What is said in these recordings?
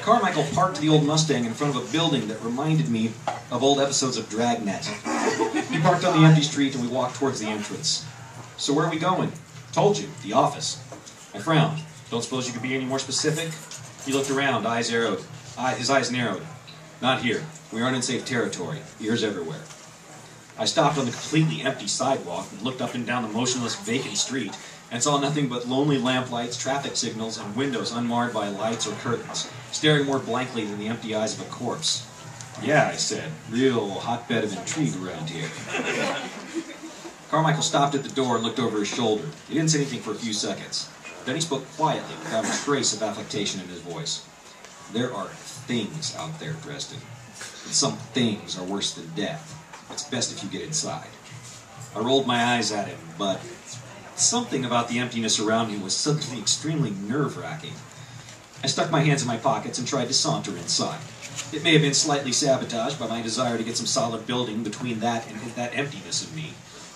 Carmichael parked the old Mustang in front of a building that reminded me of old episodes of Dragnet. He parked on the empty street and we walked towards the entrance. "So where are we going?" "Told you, the office." I frowned. "Don't suppose you could be any more specific?" He looked around, eyes arrowed. His eyes narrowed. "Not here. We aren't in safe territory. Ears everywhere." I stopped on the completely empty sidewalk and looked up and down the motionless, vacant street and saw nothing but lonely lamplights, traffic signals, and windows unmarred by lights or curtains, staring more blankly than the empty eyes of a corpse. "Yeah," I said, "real hotbed of intrigue around here." Carmichael stopped at the door and looked over his shoulder. He didn't say anything for a few seconds. Then he spoke quietly, without a trace of affectation in his voice. "There are things out there, Dresden. And some things are worse than death. It's best if you get inside." I rolled my eyes at him, but something about the emptiness around me was suddenly extremely nerve-wracking. I stuck my hands in my pockets and tried to saunter inside. It may have been slightly sabotaged by my desire to get some solid building between that and that emptiness in me.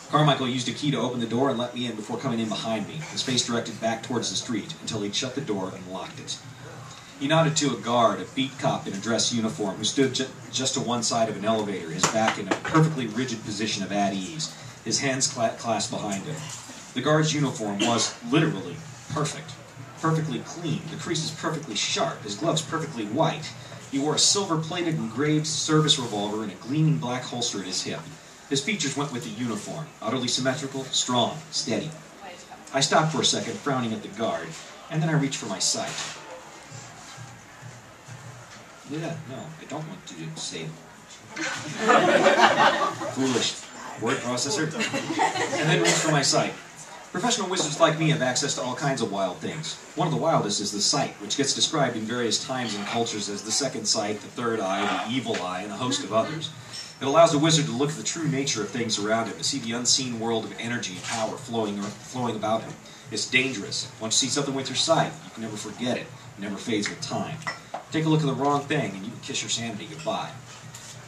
Carmichael used a key to open the door and let me in before coming in behind me, his face directed back towards the street, until he'd shut the door and locked it. He nodded to a guard, a beat cop in a dress uniform, who stood just to one side of an elevator, his back in a perfectly rigid position of at ease, his hands clasped behind him. The guard's uniform was, literally, perfect. Perfectly clean, the creases perfectly sharp, his gloves perfectly white. He wore a silver-plated engraved service revolver in a gleaming black holster at his hip. His features went with the uniform, utterly symmetrical, strong, steady. I stopped for a second, frowning at the guard, and then I reached for my sight. "Yeah, no, I don't want to say foolish word processor." And then reached for my sight. Professional wizards like me have access to all kinds of wild things. One of the wildest is the sight, which gets described in various times and cultures as the second sight, the third eye, the evil eye, and a host of others. It allows a wizard to look at the true nature of things around him, to see the unseen world of energy and power flowing about him. It's dangerous. Once you see something with your sight, you can never forget it. It never fades with time. Take a look at the wrong thing, and you can kiss your sanity goodbye.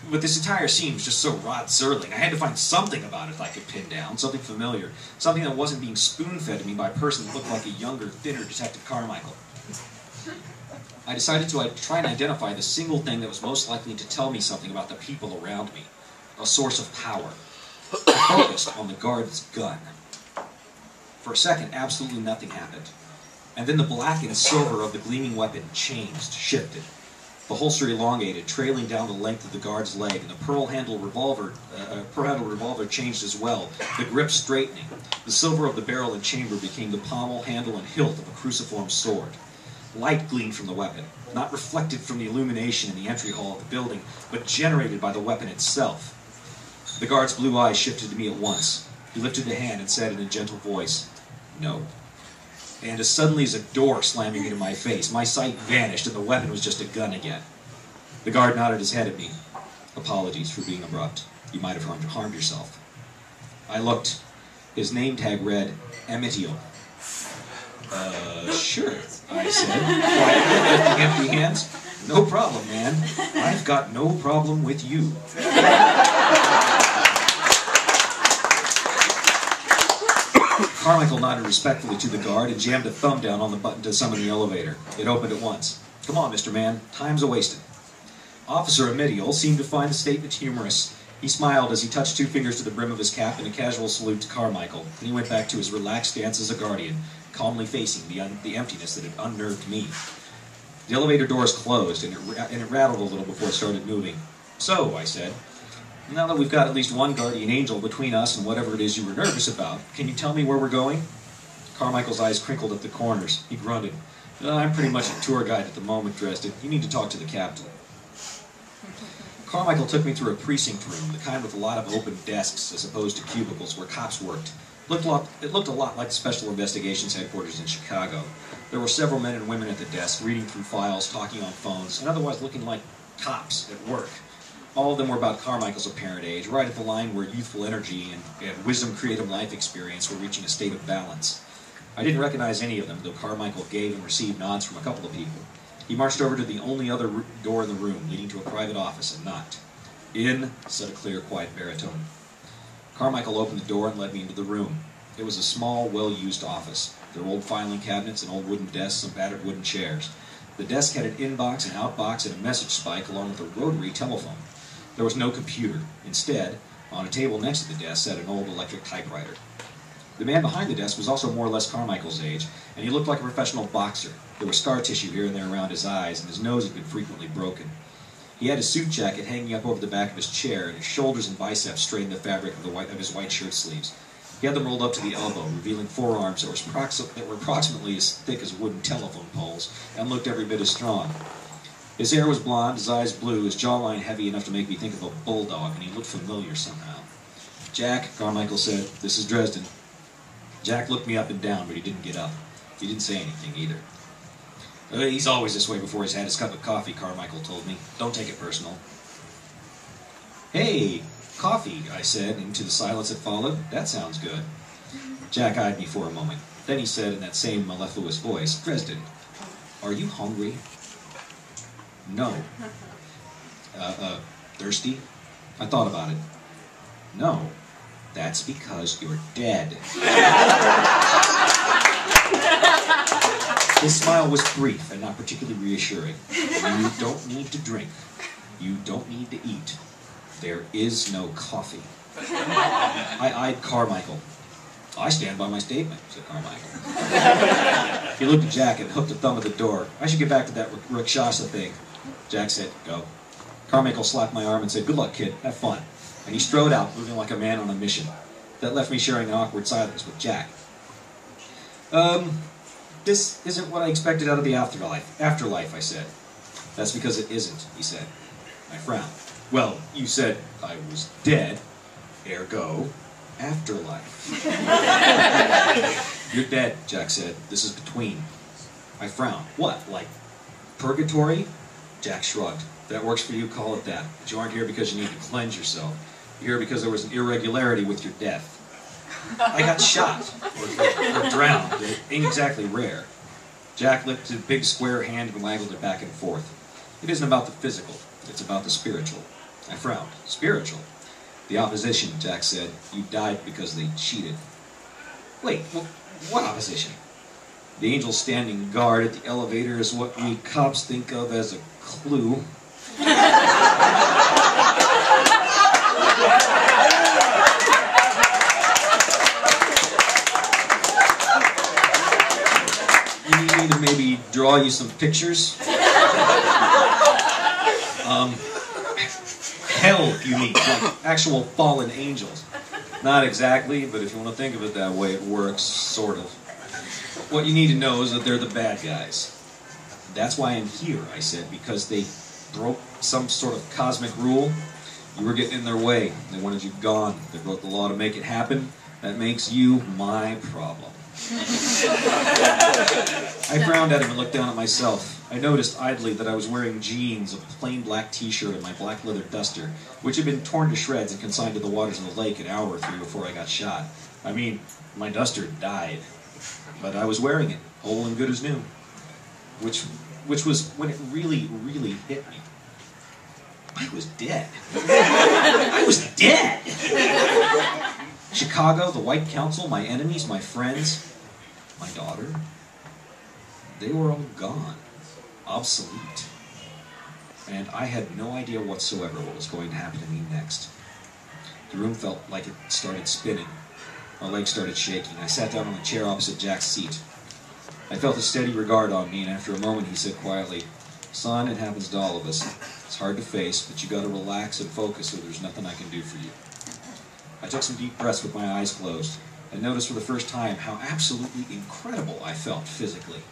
But this entire scene was just so rod-zerling. I had to find something about it that I could pin down, something familiar, something that wasn't being spoon-fed to me by a person that looked like a younger, thinner Detective Carmichael. I decided to try and identify the single thing that was most likely to tell me something about the people around me, a source of power. I focused on the guard's gun. For a second, absolutely nothing happened. And then the black and silver of the gleaming weapon changed, shifted. The holster elongated, trailing down the length of the guard's leg, and the pearl-handled revolver changed as well, the grip straightening. The silver of the barrel and chamber became the pommel, handle, and hilt of a cruciform sword. Light gleamed from the weapon, not reflected from the illumination in the entry hall of the building, but generated by the weapon itself. The guard's blue eyes shifted to me at once. He lifted a hand and said in a gentle voice, "No." And as suddenly as a door slamming into my face, my sight vanished and the weapon was just a gun again. The guard nodded his head at me. "Apologies for being abrupt. You might have harmed yourself." I looked. His name tag read, "Emitium." Sure," I said, quietly lifting empty hands. "No problem, man. I've got no problem with you." Carmichael nodded respectfully to the guard and jammed a thumb down on the button to summon the elevator. It opened at once. "Come on, Mr. Man. Time's a-wasted." Officer Emitial seemed to find the statement humorous. He smiled as he touched two fingers to the brim of his cap in a casual salute to Carmichael, and he went back to his relaxed stance as a guardian, calmly facing the emptiness that had unnerved me. The elevator doors closed, and it rattled a little before it started moving. "So," I said, "now that we've got at least one guardian angel between us and whatever it is you were nervous about, can you tell me where we're going?" Carmichael's eyes crinkled at the corners. He grunted. "I'm pretty much a tour guide at the moment, Dresden. You need to talk to the captain." Carmichael took me through a precinct room, the kind with a lot of open desks as opposed to cubicles where cops worked. It looked a lot like the Special Investigations headquarters in Chicago. There were several men and women at the desk, reading through files, talking on phones, and otherwise looking like cops at work. All of them were about Carmichael's apparent age, right at the line where youthful energy and wisdom, creative life experience were reaching a state of balance. I didn't recognize any of them, though Carmichael gave and received nods from a couple of people. He marched over to the only other door in the room, leading to a private office, and knocked. "In," said a clear, quiet baritone. Carmichael opened the door and led me into the room. It was a small, well-used office. There were old filing cabinets, and old wooden desks, and battered wooden chairs. The desk had an inbox, an outbox, and a message spike along with a rotary telephone. There was no computer. Instead, on a table next to the desk sat an old electric typewriter. The man behind the desk was also more or less Carmichael's age, and he looked like a professional boxer. There was scar tissue here and there around his eyes, and his nose had been frequently broken. He had his suit jacket hanging up over the back of his chair, and his shoulders and biceps strained the fabric of his white shirt sleeves. He had them rolled up to the elbow, revealing forearms that were approximately as thick as wooden telephone poles, and looked every bit as strong. His hair was blonde, his eyes blue, his jawline heavy enough to make me think of a bulldog, and he looked familiar somehow. "Jack," Carmichael said, "this is Dresden." Jack looked me up and down, but he didn't get up. He didn't say anything either. "He's always this way before he's had his cup of coffee," Carmichael told me. "Don't take it personal." "Hey, coffee," I said, into the silence that followed. "That sounds good." Jack eyed me for a moment. Then he said in that same mellifluous voice, "Dresden, are you hungry?" "No." Thirsty?" I thought about it. "No. That's because you're dead." His smile was brief and not particularly reassuring. "You don't need to drink. You don't need to eat. There is no coffee." I eyed Carmichael. "I stand by my statement," said Carmichael. He looked at Jack and hooked a thumb at the door. "I should get back to that Rakshasa thing." Jack said, "Go." Carmichael slapped my arm and said, "Good luck, kid. Have fun." And he strode out, moving like a man on a mission. That left me sharing an awkward silence with Jack. This isn't what I expected out of the afterlife, I said. "That's because it isn't," he said. I frowned. "Well, you said I was dead, ergo, afterlife." "You're dead," Jack said. "This is between." I frowned. "What, like purgatory?" Jack shrugged. "That works for you, call it that. But you aren't here because you need to cleanse yourself. You're here because there was an irregularity with your death." "I got shot, or drowned. It ain't exactly rare." Jack lifted a big square hand and waggled it back and forth. "It isn't about the physical, it's about the spiritual." I frowned. "Spiritual?" "The opposition," Jack said. "You died because they cheated." "Wait, what opposition?" "The angel standing guard at the elevator is what we cops think of as a clue." "You need me to maybe draw you some pictures?" "Hell, if you need, like actual fallen angels." "Not exactly, but if you want to think of it that way, it works, sort of. What you need to know is that they're the bad guys." "That's why I'm here," I said, "because they broke some sort of cosmic rule. You were getting in their way. They wanted you gone. They broke the law to make it happen. That makes you my problem." I frowned at him and looked down at myself. I noticed idly that I was wearing jeans, a plain black t-shirt, and my black leather duster, which had been torn to shreds and consigned to the waters of the lake an hour or three before I got shot. I mean, my duster died. But I was wearing it, whole and good as new. Which was when it really, really hit me. I was dead. I was dead! Chicago, the White Council, my enemies, my friends, my daughter, they were all gone. Obsolete. And I had no idea whatsoever what was going to happen to me next. The room felt like it started spinning. My legs started shaking. I sat down on the chair opposite Jack's seat. I felt a steady regard on me, and after a moment he said quietly, "Son, it happens to all of us. It's hard to face, but you gotta relax and focus or there's nothing I can do for you." I took some deep breaths with my eyes closed. I noticed for the first time how absolutely incredible I felt physically.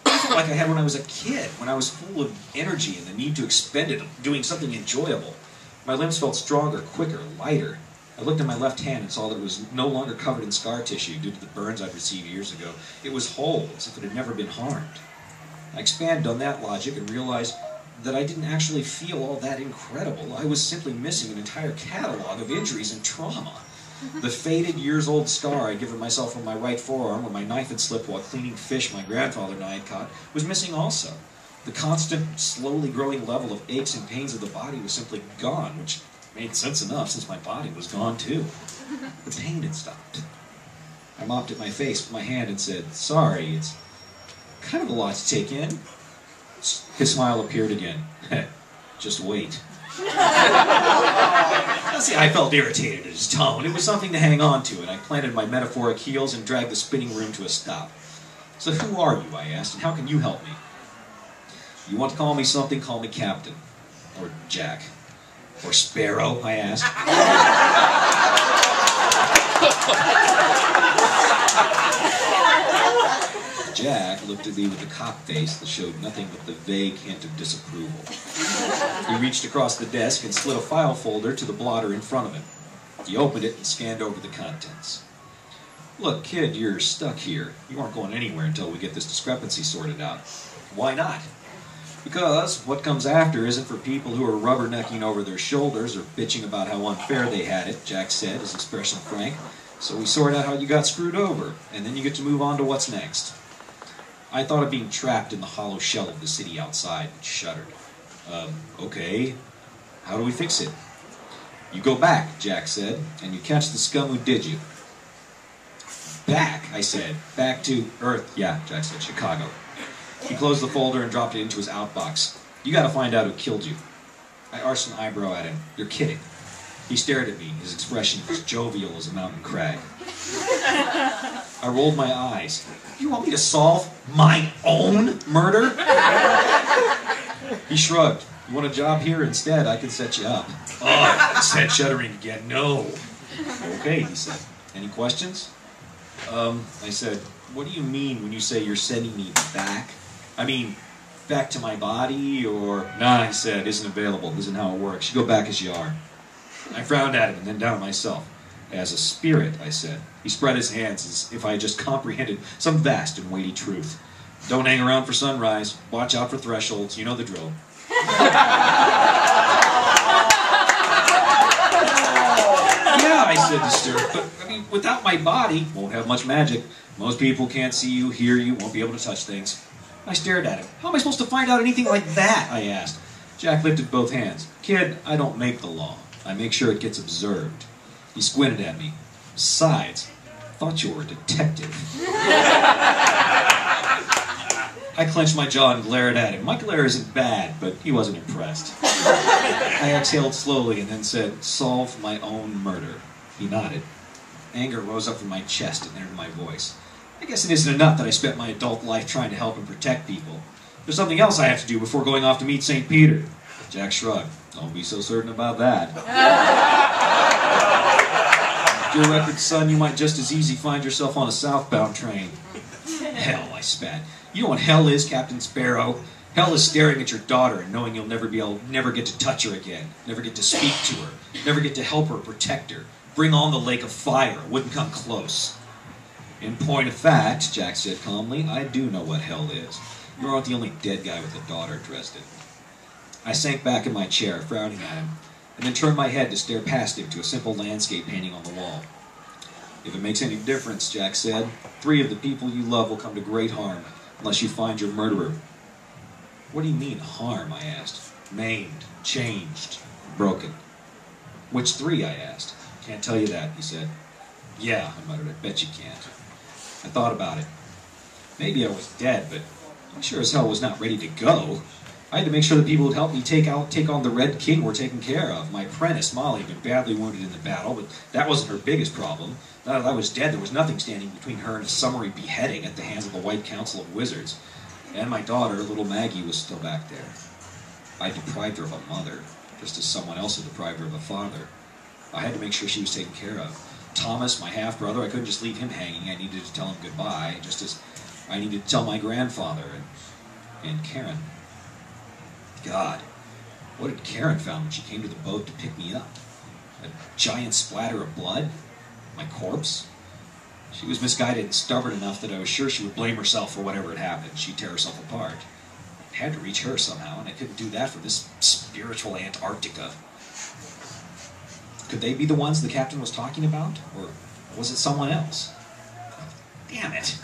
I felt like I had when I was a kid, when I was full of energy and the need to expend it doing something enjoyable. My limbs felt stronger, quicker, lighter. I looked at my left hand and saw that it was no longer covered in scar tissue due to the burns I'd received years ago. It was whole, as if it had never been harmed. I expanded on that logic and realized that I didn't actually feel all that incredible. I was simply missing an entire catalog of injuries and trauma. The faded, years-old scar I'd given myself on my right forearm where my knife had slipped while cleaning fish my grandfather and I had caught was missing also. The constant, slowly growing level of aches and pains of the body was simply gone, which made sense enough since my body was gone too. The pain had stopped. I mopped at my face with my hand and said, "Sorry, it's kind of a lot to take in." His smile appeared again. Just wait. See, I felt irritated at his tone. It was something to hang on to, and I planted my metaphoric heels and dragged the spinning room to a stop. So who are you, I asked, and how can you help me? You want to call me something, call me Captain. Or Jack. Or Sparrow, I asked. Jack looked at me with a cock face that showed nothing but the vague hint of disapproval. He reached across the desk and slid a file folder to the blotter in front of him. He opened it and scanned over the contents. Look, kid, you're stuck here. You aren't going anywhere until we get this discrepancy sorted out. Why not? Because what comes after isn't for people who are rubbernecking over their shoulders or bitching about how unfair they had it, Jack said, his expression frank. So we sort out how you got screwed over, and then you get to move on to what's next. I thought of being trapped in the hollow shell of the city outside and shuddered. Okay, how do we fix it? You go back, Jack said, and you catch the scum who did you. Back, I said. Back to Earth. Yeah, Jack said, Chicago. He closed the folder and dropped it into his outbox. You gotta find out who killed you. I arched an eyebrow at him. You're kidding. He stared at me, his expression as jovial as a mountain crag. I rolled my eyes. You want me to solve my own murder? He shrugged. You want a job here instead? I can set you up. Oh, I said, shuddering again. No. Okay, he said. Any questions? I said, what do you mean when you say you're sending me back? I mean, back to my body, or... Nah, he said, isn't available. Isn't how it works. You go back as you are. I frowned at him and then down at myself. As a spirit, I said. He spread his hands as if I had just comprehended some vast and weighty truth. Don't hang around for sunrise. Watch out for thresholds. You know the drill. Yeah, I said disturbed, but I mean, without my body, won't have much magic. Most people can't see you, hear you, won't be able to touch things. I stared at him. How am I supposed to find out anything like that? I asked. Jack lifted both hands. Kid, I don't make the law. I make sure it gets observed. He squinted at me. Besides, I thought you were a detective. I clenched my jaw and glared at him. My glare isn't bad, but he wasn't impressed. I exhaled slowly and then said, solve my own murder. He nodded. Anger rose up from my chest and entered my voice. I guess it isn't enough that I spent my adult life trying to help and protect people. There's something else I have to do before going off to meet St. Peter. Jack shrugged. Don't be so certain about that. With your record, son, you might just as easy find yourself on a southbound train. Hell, I spat. You know what hell is, Captain Sparrow? Hell is staring at your daughter and knowing you'll never get to touch her again, never get to speak to her, never get to help her or protect her. Bring on the lake of fire. Wouldn't come close. In point of fact, Jack said calmly, I do know what hell is. You aren't the only dead guy with a daughter, Dresden. I sank back in my chair, frowning at him, and then turned my head to stare past him to a simple landscape painting on the wall. If it makes any difference, Jack said, 3 of the people you love will come to great harm, unless you find your murderer. What do you mean, harm? I asked. Maimed, changed, broken. Which 3? I asked. Can't tell you that, he said. Yeah, I muttered, I bet you can't. I thought about it. Maybe I was dead, but I sure as hell was not ready to go. I had to make sure the people who'd help me take on the Red King were taken care of. My apprentice, Molly, had been badly wounded in the battle, but that wasn't her biggest problem. Now that I was dead, there was nothing standing between her and a summary beheading at the hands of the White Council of Wizards. And my daughter, little Maggie, was still back there. I deprived her of a mother, just as someone else had deprived her of a father. I had to make sure she was taken care of. Thomas, my half-brother, I couldn't just leave him hanging. I needed to tell him goodbye, just as I needed to tell my grandfather and Karen. God, what had Karen found when she came to the boat to pick me up? A giant splatter of blood? My corpse? She was misguided and stubborn enough that I was sure she would blame herself for whatever had happened. She'd tear herself apart. I had to reach her somehow, and I couldn't do that for this spiritual Antarctica. Could they be the ones the captain was talking about? Or was it someone else? Damn it.